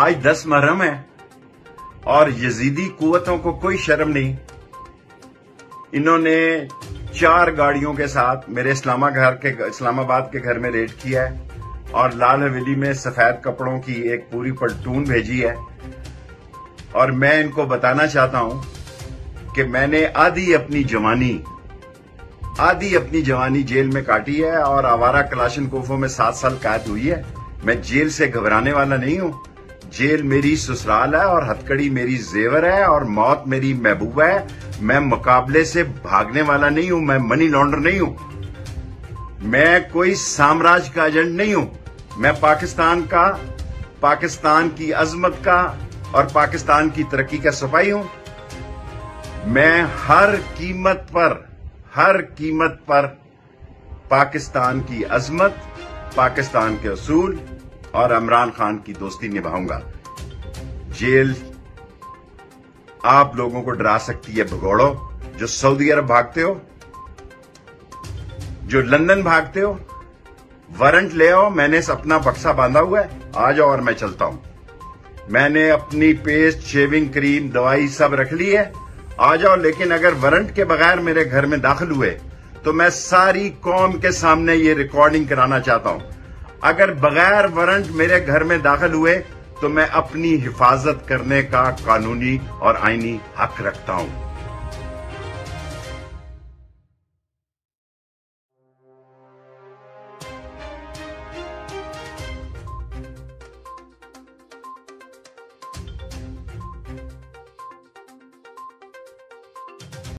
आज 10 मुहर्रम है और यजीदी कुव्वतों को कोई शर्म नहीं। इन्होंने 4 गाड़ियों के साथ मेरे इस्लामाबाद के घर में रेड किया है और लाल हवेली में सफेद कपड़ों की एक पूरी प्लटून भेजी है। और मैं इनको बताना चाहता हूं कि मैंने आधी अपनी जवानी जेल में काटी है और आवारा कलाशनकोफों में 7 साल कैद हुई है। मैं जेल से घबराने वाला नहीं हूं। जेल मेरी ससुराल है और हथकड़ी मेरी जेवर है और मौत मेरी महबूबा है। मैं मुकाबले से भागने वाला नहीं हूं। मैं मनी लॉन्डर नहीं हूं। मैं कोई साम्राज्य का एजेंट नहीं हूं। मैं पाकिस्तान की अजमत का और पाकिस्तान की तरक्की का सिपाही हूं। मैं हर कीमत पर पाकिस्तान की अजमत, पाकिस्तान के असूल और इमरान खान की दोस्ती निभाऊंगा। जेल आप लोगों को डरा सकती है भगोड़ो, जो सऊदी अरब भागते हो, जो लंदन भागते हो। वारंट ले आओ, मैंने अपना बक्सा बांधा हुआ है, आ जाओ और मैं चलता हूं। मैंने अपनी पेस्ट, शेविंग क्रीम, दवाई सब रख ली है, आ जाओ। लेकिन अगर वारंट के बगैर मेरे घर में दाखिल हुए तो मैं सारी कौम के सामने ये रिकॉर्डिंग कराना चाहता हूं। अगर बगैर वारंट मेरे घर में दाखिल हुए तो मैं अपनी हिफाजत करने का कानूनी और आईनी हक रखता हूं।